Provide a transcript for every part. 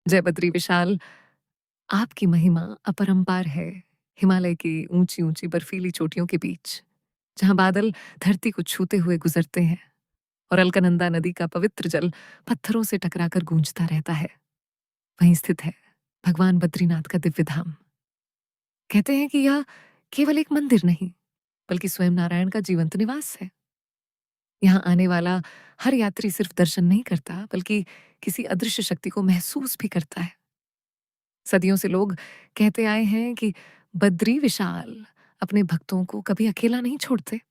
जय बद्री विशाल, आपकी महिमा अपरंपार है। हिमालय की ऊंची-ऊंची बर्फीली चोटियों के बीच, जहां बादल धरती को छूते हुए गुजरते हैं और अलकनंदा नदी का पवित्र जल पत्थरों से टकराकर गूंजता रहता है, वहीं स्थित है भगवान बद्रीनाथ का दिव्य धाम। कहते हैं कि यह केवल एक मंदिर नहीं, बल्कि स्वयं नारायण का जीवंत निवास है। यहाँ आने वाला हर यात्री सिर्फ दर्शन नहीं करता, बल्कि किसी अदृश्य शक्ति को महसूस भी करता है। सदियों से लोग कहते आए हैं कि बद्री विशाल अपने भक्तों को कभी अकेला नहीं छोड़ते,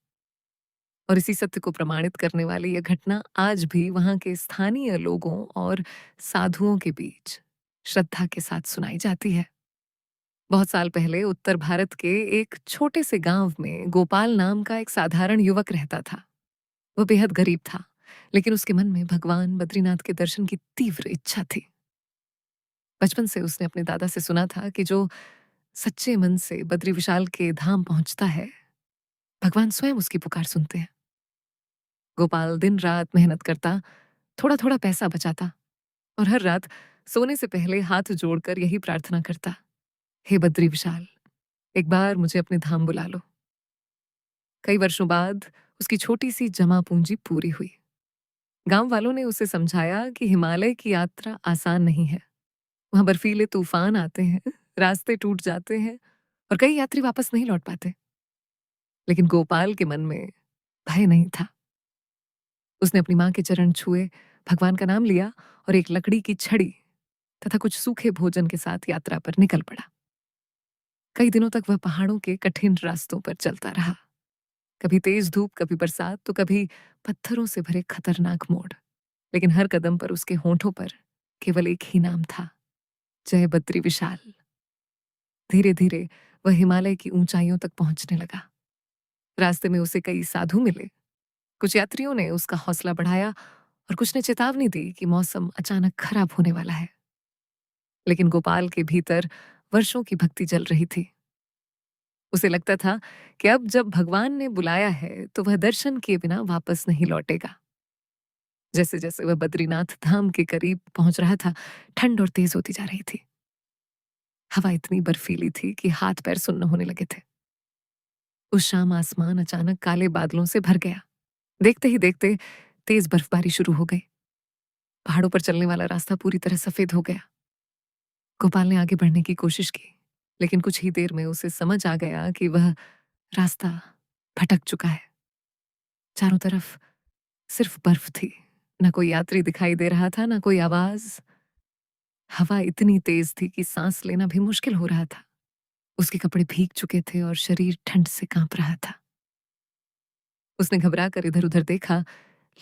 और इसी सत्य को प्रमाणित करने वाली यह घटना आज भी वहां के स्थानीय लोगों और साधुओं के बीच श्रद्धा के साथ सुनाई जाती है। बहुत साल पहले उत्तर भारत के एक छोटे से गांव में गोपाल नाम का एक साधारण युवक रहता था। वह बेहद गरीब था, लेकिन उसके मन में भगवान बद्रीनाथ के दर्शन की तीव्र इच्छा थी। बचपन से उसने अपने दादा से सुना था कि जो सच्चे मन से बद्री विशाल के धाम पहुंचता है, भगवान स्वयं उसकी पुकार सुनते हैं। गोपाल दिन रात मेहनत करता, थोड़ा थोड़ा पैसा बचाता और हर रात सोने से पहले हाथ जोड़कर यही प्रार्थना करता, हे बद्री विशाल, एक बार मुझे अपने धाम बुला लो। कई वर्षों बाद उसकी छोटी सी जमा पूंजी पूरी हुई। गांव वालों ने उसे समझाया कि हिमालय की यात्रा आसान नहीं है। वहां बर्फीले तूफान आते हैं, रास्ते टूट जाते हैं और कई यात्री वापस नहीं लौट पाते। लेकिन गोपाल के मन में भय नहीं था। उसने अपनी मां के चरण छुए, भगवान का नाम लिया और एक लकड़ी की छड़ी तथा कुछ सूखे भोजन के साथ यात्रा पर निकल पड़ा। कई दिनों तक वह पहाड़ों के कठिन रास्तों पर चलता रहा। कभी तेज धूप, कभी बरसात, तो कभी पत्थरों से भरे खतरनाक मोड़। लेकिन हर कदम पर उसके होठों पर केवल एक ही नाम था, जय बद्री विशाल। धीरे धीरे वह हिमालय की ऊंचाइयों तक पहुंचने लगा। रास्ते में उसे कई साधु मिले। कुछ यात्रियों ने उसका हौसला बढ़ाया और कुछ ने चेतावनी दी कि मौसम अचानक खराब होने वाला है। लेकिन गोपाल के भीतर वर्षों की भक्ति जल रही थी। उसे लगता था कि अब जब भगवान ने बुलाया है, तो वह दर्शन किए बिना वापस नहीं लौटेगा। जैसे जैसे वह बद्रीनाथ धाम के करीब पहुंच रहा था, ठंड और तेज होती जा रही थी। हवा इतनी बर्फीली थी कि हाथ पैर सुन्न होने लगे थे। उस शाम आसमान अचानक काले बादलों से भर गया। देखते ही देखते तेज बर्फबारी शुरू हो गई। पहाड़ों पर चलने वाला रास्ता पूरी तरह सफेद हो गया। गोपाल ने आगे बढ़ने की कोशिश की, लेकिन कुछ ही देर में उसे समझ आ गया कि वह रास्ता भटक चुका है। चारों तरफ सिर्फ बर्फ थी। न कोई यात्री दिखाई दे रहा था, न कोई आवाज। हवा इतनी तेज थी कि सांस लेना भी मुश्किल हो रहा था। उसके कपड़े भीग चुके थे और शरीर ठंड से कांप रहा था। उसने घबरा कर इधर उधर देखा,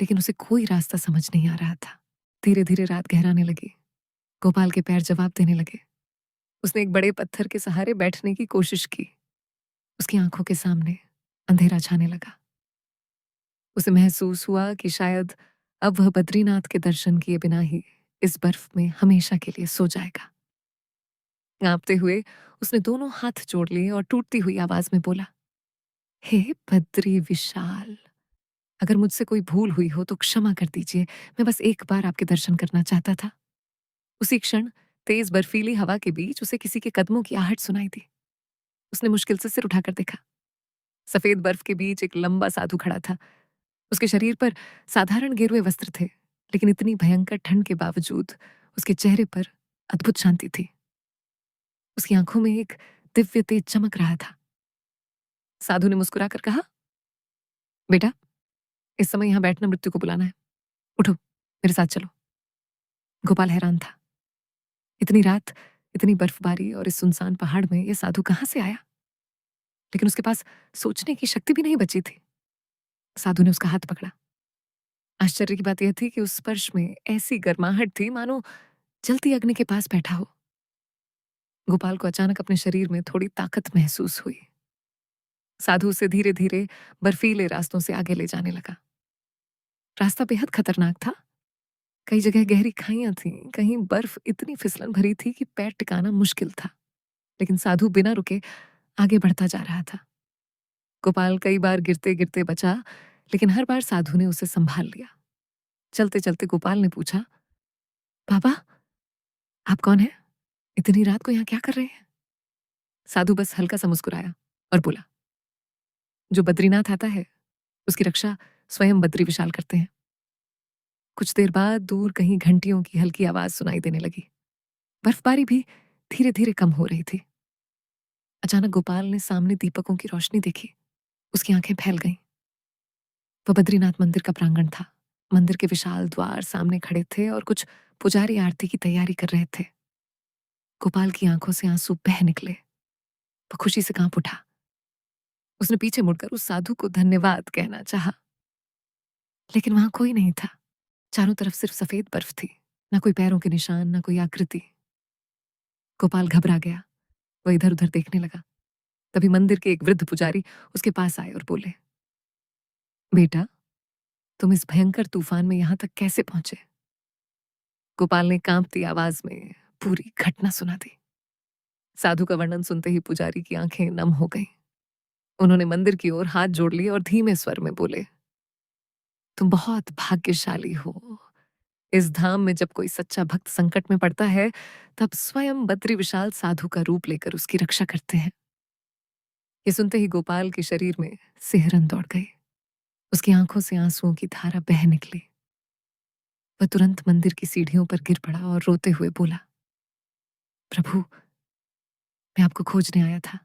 लेकिन उसे कोई रास्ता समझ नहीं आ रहा था। धीरे धीरे रात गहराने लगी। गोपाल के पैर जवाब देने लगे। उसने एक बड़े पत्थर के सहारे बैठने की कोशिश की। उसकी आंखों के सामने अंधेरा छाने लगा। उसे महसूस हुआ कि शायद अब वह बद्रीनाथ के दर्शन किए बिना ही इस बर्फ में हमेशा के लिए सो जाएगा। कांपते हुए उसने दोनों हाथ जोड़ लिए और टूटती हुई आवाज में बोला, हे बद्री विशाल, अगर मुझसे कोई भूल हुई हो तो क्षमा कर दीजिए। मैं बस एक बार आपके दर्शन करना चाहता था। उसी क्षण तेज बर्फीली हवा के बीच उसे किसी के कदमों की आहट सुनाई दी। उसने मुश्किल से सिर उठाकर देखा। सफेद बर्फ के बीच एक लंबा साधु खड़ा था। उसके शरीर पर साधारण गेरुए वस्त्र थे, लेकिन इतनी भयंकर ठंड के बावजूद उसके चेहरे पर अद्भुत शांति थी। उसकी आंखों में एक दिव्य तेज चमक रहा था। साधु ने मुस्कुराकर कहा, बेटा, इस समय यहां बैठना मृत्यु को बुलाना है। उठो, मेरे साथ चलो। गोपाल हैरान था। इतनी रात, इतनी बर्फबारी और इस सुनसान पहाड़ में यह साधु कहां से आया? लेकिन उसके पास सोचने की शक्ति भी नहीं बची थी। साधु ने उसका हाथ पकड़ा। आश्चर्य की बात यह थी कि उस स्पर्श में ऐसी गर्माहट थी मानो जलती अग्नि के पास बैठा हो। गोपाल को अचानक अपने शरीर में थोड़ी ताकत महसूस हुई। साधु उसे धीरे धीरे बर्फीले रास्तों से आगे ले जाने लगा। रास्ता बेहद खतरनाक था। कई जगह गहरी खाइयां थीं, कहीं बर्फ इतनी फिसलन भरी थी कि पैर टिकाना मुश्किल था। लेकिन साधु बिना रुके आगे बढ़ता जा रहा था। गोपाल कई बार गिरते गिरते बचा, लेकिन हर बार साधु ने उसे संभाल लिया। चलते चलते गोपाल ने पूछा, बाबा, आप कौन हैं? इतनी रात को यहाँ क्या कर रहे हैं? साधु बस हल्का सा मुस्कुराया और बोला, जो बद्रीनाथ आता है उसकी रक्षा स्वयं बद्री विशाल करते हैं। कुछ देर बाद दूर कहीं घंटियों की हल्की आवाज सुनाई देने लगी। बर्फबारी भी धीरे धीरे कम हो रही थी। अचानक गोपाल ने सामने दीपकों की रोशनी देखी। उसकी आंखें फैल गईं। वह बद्रीनाथ मंदिर का प्रांगण था। मंदिर के विशाल द्वार सामने खड़े थे और कुछ पुजारी आरती की तैयारी कर रहे थे। गोपाल की आंखों से आंसू बह निकले। वह खुशी से कांप उठा। उसने पीछे मुड़कर उस साधु को धन्यवाद कहना चाहा, लेकिन वहां कोई नहीं था। चारों तरफ सिर्फ सफेद बर्फ थी, ना कोई पैरों के निशान, ना कोई आकृति। गोपाल घबरा गया। वह इधर उधर देखने लगा। तभी मंदिर के एक वृद्ध पुजारी उसके पास आए और बोले, बेटा, तुम इस भयंकर तूफान में यहां तक कैसे पहुंचे? गोपाल ने कांपती आवाज में पूरी घटना सुना दी। साधु का वर्णन सुनते ही पुजारी की आंखें नम हो गईं। उन्होंने मंदिर की ओर हाथ जोड़ लिए और धीमे स्वर में बोले, तुम बहुत भाग्यशाली हो। इस धाम में जब कोई सच्चा भक्त संकट में पड़ता है, तब स्वयं बद्री विशाल साधु का रूप लेकर उसकी रक्षा करते हैं। ये सुनते ही गोपाल के शरीर में सिहरन दौड़ गई। उसकी आंखों से आंसुओं की धारा बह निकली। वह तुरंत मंदिर की सीढ़ियों पर गिर पड़ा और रोते हुए बोला, प्रभु, मैं आपको खोजने आया था,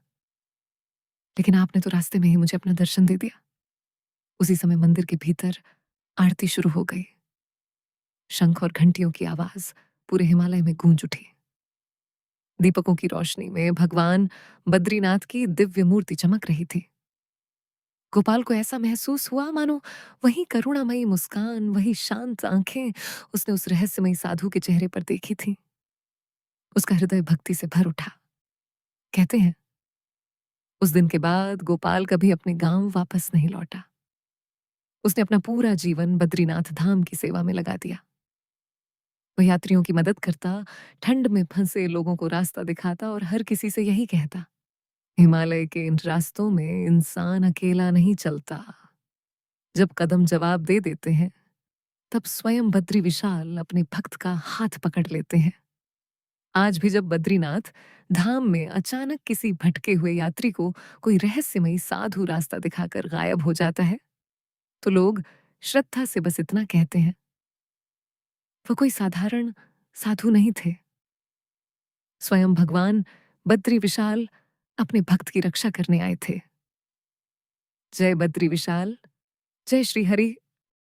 लेकिन आपने तो रास्ते में ही मुझे अपना दर्शन दे दिया। उसी समय मंदिर के भीतर आरती शुरू हो गई। शंख और घंटियों की आवाज पूरे हिमालय में गूंज उठी। दीपकों की रोशनी में भगवान बद्रीनाथ की दिव्य मूर्ति चमक रही थी। गोपाल को ऐसा महसूस हुआ मानो वही करुणामयी मुस्कान, वही शांत आंखें उसने उस रहस्यमयी साधु के चेहरे पर देखी थी। उसका हृदय भक्ति से भर उठा। कहते हैं, उस दिन के बाद गोपाल कभी अपने गांव वापस नहीं लौटा। उसने अपना पूरा जीवन बद्रीनाथ धाम की सेवा में लगा दिया। वह यात्रियों की मदद करता, ठंड में फंसे लोगों को रास्ता दिखाता और हर किसी से यही कहता, हिमालय के इन रास्तों में इंसान अकेला नहीं चलता। जब कदम जवाब दे देते हैं, तब स्वयं बद्री विशाल अपने भक्त का हाथ पकड़ लेते हैं। आज भी जब बद्रीनाथ धाम में अचानक किसी भटके हुए यात्री को कोई रहस्यमयी साधु रास्ता दिखाकर गायब हो जाता है, तो लोग श्रद्धा से बस इतना कहते हैं, वो कोई साधारण साधु नहीं थे। स्वयं भगवान बद्री विशाल अपने भक्त की रक्षा करने आए थे। जय बद्री विशाल, जय श्री हरि।